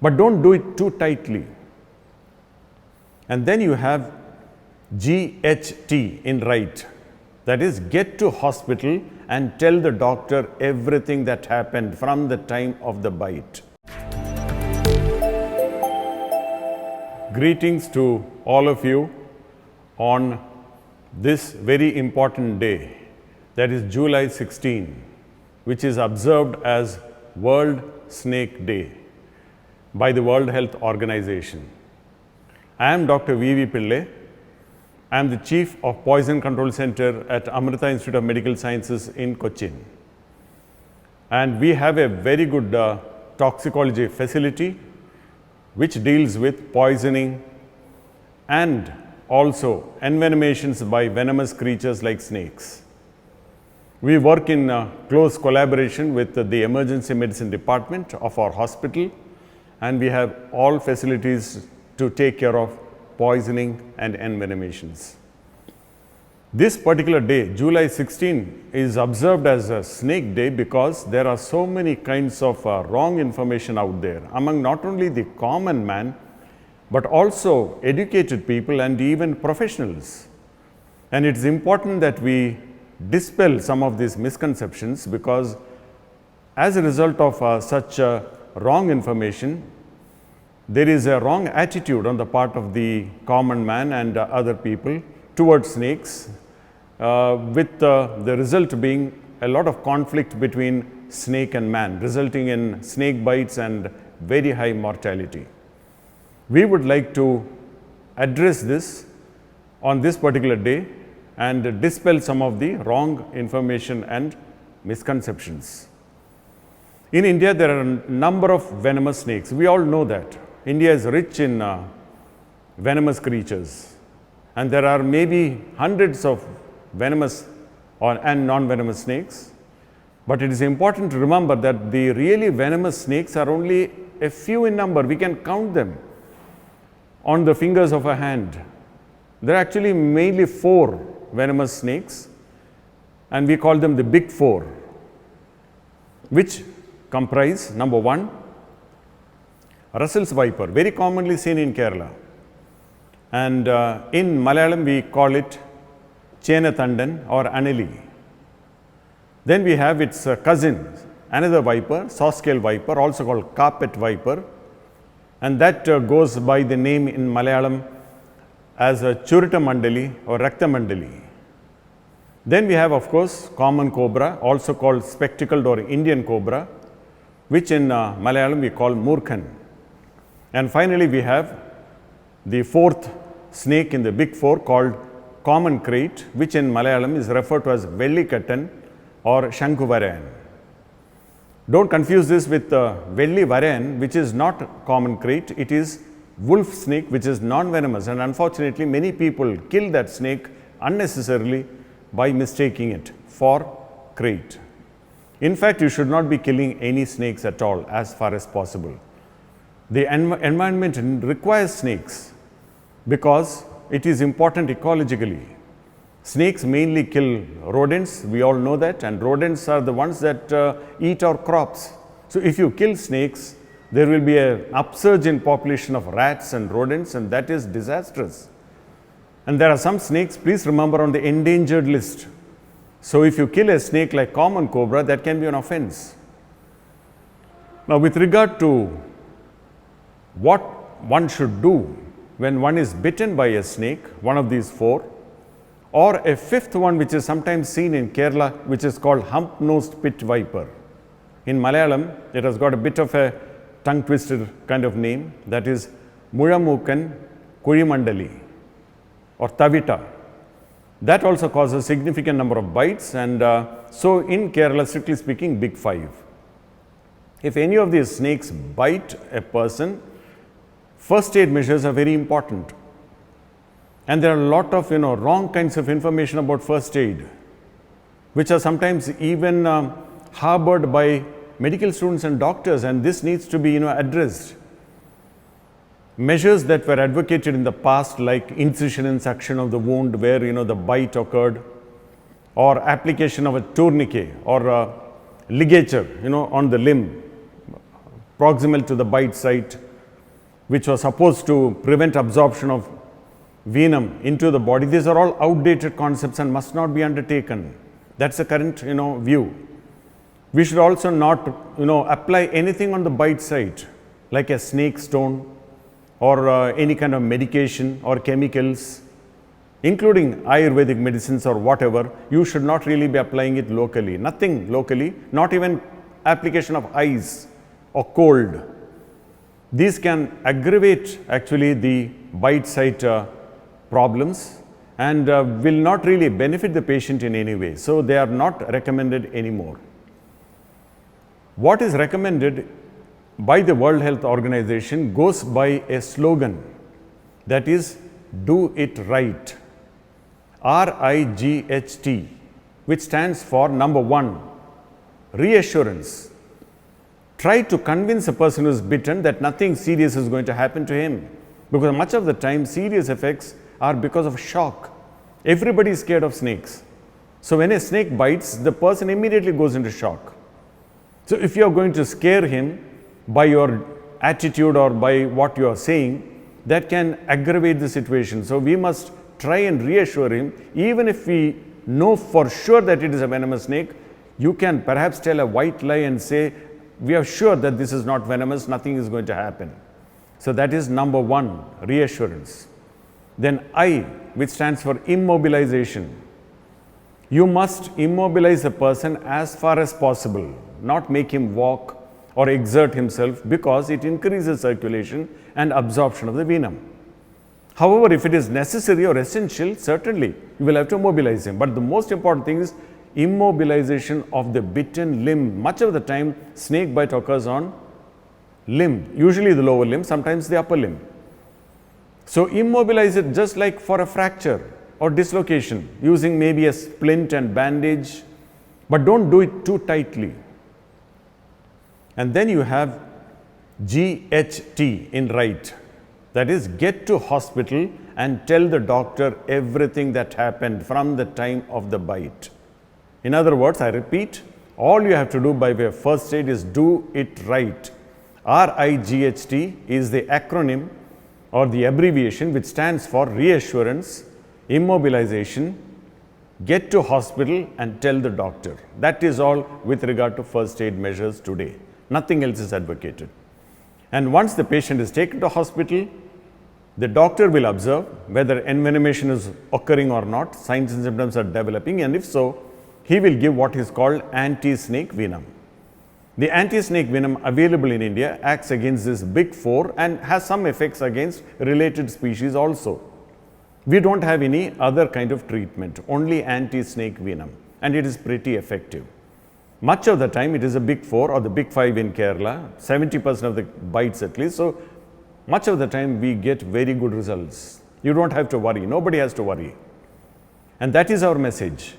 but don't do it too tightly. And then you have GHT in right, that is, get to hospital and tell the doctor everything that happened from the time of the bite. Greetings to all of you on this very important day, that is July 16, which is observed as World Snake Day by the World Health Organization. I am Dr. V.V. Pillai. I am the Chief of Poison Control Center at Amrita Institute of Medical Sciences in Cochin. And we have a very good toxicology facility which deals with poisoning and also envenomations by venomous creatures like snakes. We work in close collaboration with the emergency medicine department of our hospital, and we have all facilities to take care of poisoning and envenomations. This particular day, July 16, is observed as a snake day because there are so many kinds of wrong information out there among not only the common man, but also educated people and even professionals. And it is important that we dispel some of these misconceptions, because as a result of such wrong information, there is a wrong attitude on the part of the common man and other people towards snakes, with the result being a lot of conflict between snake and man, resulting in snake bites and very high mortality. We would like to address this on this particular day and dispel some of the wrong information and misconceptions. In India, there are a number of venomous snakes. We all know that. India is rich in venomous creatures, and there are maybe hundreds of venomous and non-venomous snakes. But it is important to remember that the really venomous snakes are only a few in number. We can count them on the fingers of a hand. There are actually mainly 4 venomous snakes, and we call them the big 4, which comprise: number 1, Russell's viper, very commonly seen in Kerala, and in Malayalam we call it Chenathandan or Anali. Then we have its cousin, another viper, saw-scale viper, also called carpet viper, and that goes by the name in Malayalam as Churita Mandali or Rakta Mandali. Then we have, of course, common cobra, also called spectacled or Indian cobra, which in Malayalam we call Murkhan. And finally, we have the 4th snake in the big 4 called common krait, which in Malayalam is referred to as Vellikattan or Shankuvarayan. Don't confuse this with Velli Varayan, which is not common krait. It is wolf snake, which is non-venomous, and unfortunately many people kill that snake unnecessarily by mistaking it for krait. In fact, you should not be killing any snakes at all as far as possible. The environment requires snakes because it is important ecologically. Snakes mainly kill rodents, we all know that, and rodents are the ones that eat our crops. So if you kill snakes, there will be an upsurge in population of rats and rodents, and that is disastrous. And there are some snakes, please remember, on the endangered list. So if you kill a snake like common cobra, that can be an offense. Now, with regard to what one should do when one is bitten by a snake, one of these 4, or a 5th one which is sometimes seen in Kerala, which is called hump-nosed pit viper. In Malayalam, it has got a bit of a tongue-twisted kind of name, that is Mulamukan Kurimandali or Tavita. That also causes a significant number of bites, and so in Kerala, strictly speaking, big 5. If any of these snakes bite a person, first aid measures are very important. And there are a lot of wrong kinds of information about first aid, which are sometimes even harbored by medical students and doctors, and this needs to be addressed. Measures that were advocated in the past, like incision and suction of the wound where the bite occurred, or application of a tourniquet or a ligature on the limb proximal to the bite site, which was supposed to prevent absorption of venom into the body, these are all outdated concepts and must not be undertaken. That's the current view. We should also not apply anything on the bite site, like a snake stone or any kind of medication or chemicals, including Ayurvedic medicines or whatever. You should not really be applying it locally, nothing locally, not even application of ice or cold. These can aggravate actually the bite site problems and will not really benefit the patient in any way. So, they are not recommended anymore. What is recommended by the World Health Organization goes by a slogan, that is, do it right, RIGHT, which stands for number 1, reassurance. Try to convince a person who is bitten that nothing serious is going to happen to him, because much of the time serious effects are because of shock. Everybody is scared of snakes. So, when a snake bites, the person immediately goes into shock. So, if you are going to scare him by your attitude or by what you are saying, that can aggravate the situation. So, we must try and reassure him. Even if we know for sure that it is a venomous snake, you can perhaps tell a white lie and say, we are sure that this is not venomous, nothing is going to happen. So, that is number 1, reassurance. Then I, which stands for immobilization. You must immobilize a person as far as possible, not make him walk or exert himself, because it increases circulation and absorption of the venom. However, if it is necessary or essential, certainly you will have to mobilize him. But the most important thing is immobilization of the bitten limb. Much of the time, snake bite occurs on limb, usually the lower limb, sometimes the upper limb. So, immobilize it just like for a fracture or dislocation, using maybe a splint and bandage, but don't do it too tightly. And then you have GHT in right, that is, get to hospital and tell the doctor everything that happened from the time of the bite. In other words, I repeat, all you have to do by way of first aid is do it right. RIGHT is the acronym or the abbreviation which stands for reassurance, immobilization, get to hospital and tell the doctor. That is all with regard to first aid measures today. Nothing else is advocated. And once the patient is taken to hospital, the doctor will observe whether envenomation is occurring or not, signs and symptoms are developing, and if so, he will give what is called anti-snake venom. The anti-snake venom available in India acts against this big four and has some effects against related species also. We don't have any other kind of treatment, only anti-snake venom, and it is pretty effective. Much of the time it is a big four or the big five in Kerala, 70% of the bites at least. So, much of the time we get very good results. You don't have to worry, nobody has to worry. And that is our message.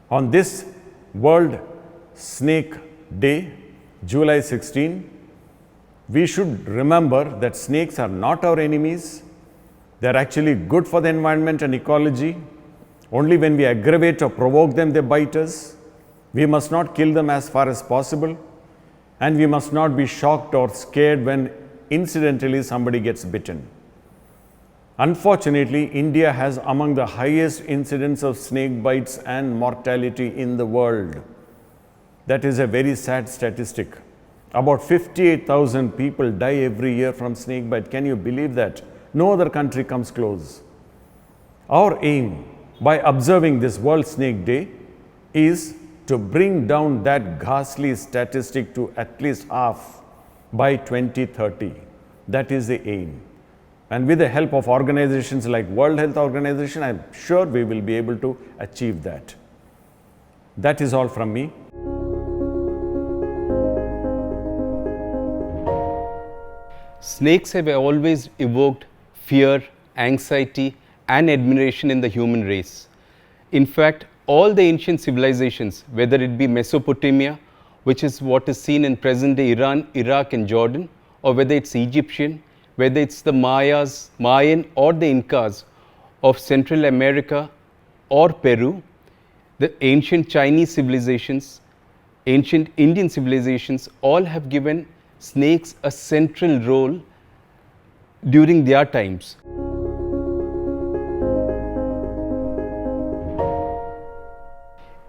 On this World Snake Day, July 16, we should remember that snakes are not our enemies. They are actually good for the environment and ecology. Only when we aggravate or provoke them, they bite us. We must not kill them as far as possible, and we must not be shocked or scared when incidentally somebody gets bitten. Unfortunately, India has among the highest incidence of snake bites and mortality in the world. That is a very sad statistic. About 58,000 people die every year from snake bite. Can you believe that? No other country comes close. Our aim by observing this World Snake Day is to bring down that ghastly statistic to at least half by 2030. That is the aim. And with the help of organizations like World Health Organization, I am sure we will be able to achieve that. That is all from me. Snakes have always evoked fear, anxiety, and admiration in the human race. In fact, all the ancient civilizations, whether it be Mesopotamia, which is what is seen in present-day Iran, Iraq, and Jordan, or whether it's Egyptian, whether it's the Mayan, or the Incas of Central America or Peru, the ancient Chinese civilizations, ancient Indian civilizations, all have given snakes a central role, during their times.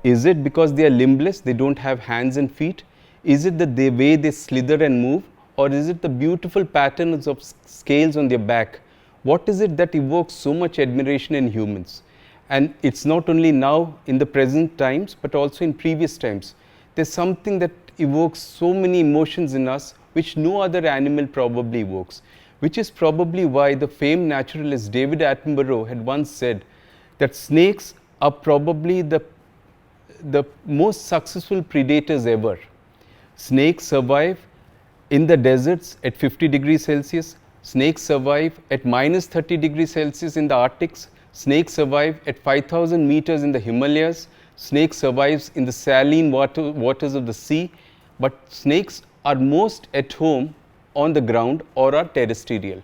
Is it because they are limbless, they don't have hands and feet? Is it the way they slither and move? Or is it the beautiful patterns of scales on their back? What is it that evokes so much admiration in humans? And it's not only now in the present times, but also in previous times. There's something that evokes so many emotions in us which no other animal probably evokes, which is probably why the famed naturalist David Attenborough had once said that snakes are probably the most successful predators ever. Snakes survive in the deserts at 50 degrees Celsius. Snakes survive at minus 30 degrees Celsius in the Arctics. Snakes survive at 5,000 meters in the Himalayas. Snakes survives in the saline waters of the sea. But snakes are most at home on the ground or are terrestrial.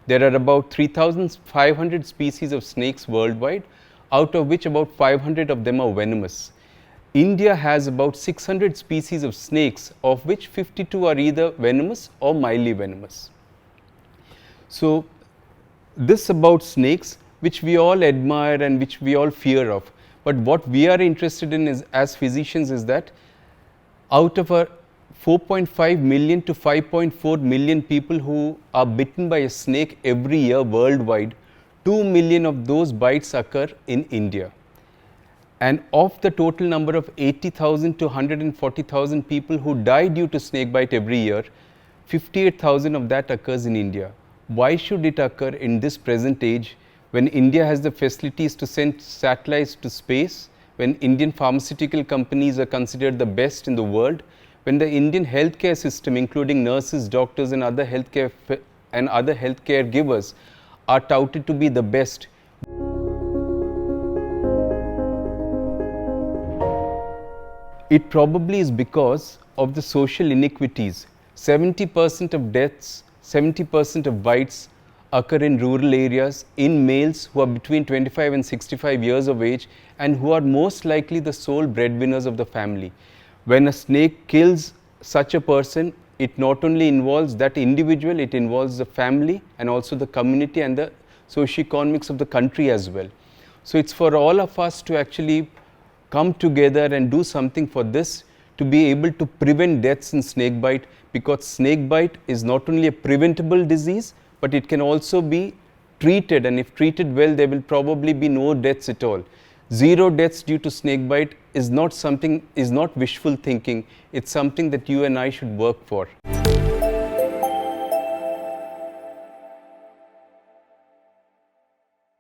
There are about 3,500 species of snakes worldwide, out of which about 500 of them are venomous. India has about 600 species of snakes, of which 52 are either venomous or mildly venomous. So, this about snakes, which we all admire and which we all fear of. But what we are interested in is, as physicians, is that out of our 4.5 million to 5.4 million people who are bitten by a snake every year worldwide, 2 million of those bites occur in India. And of the total number of 80,000 to 140,000 people who die due to snake bite every year, 58,000 of that occurs in India. Why should it occur in this present age when India has the facilities to send satellites to space, when Indian pharmaceutical companies are considered the best in the world, when the Indian healthcare system, including nurses, doctors and other healthcare givers, are touted to be the best? It probably is because of the social inequities. 70% of deaths, 70% of bites occur in rural areas in males who are between 25 and 65 years of age and who are most likely the sole breadwinners of the family. When a snake kills such a person, it not only involves that individual, it involves the family and also the community and the socio-economics of the country as well. So it's for all of us to actually come together and do something for this, to be able to prevent deaths in snake bite, because snake bite is not only a preventable disease, but it can also be treated, and if treated well, there will probably be no deaths at all. 0 deaths due to snake bite is not wishful thinking, it's something that you and I should work for.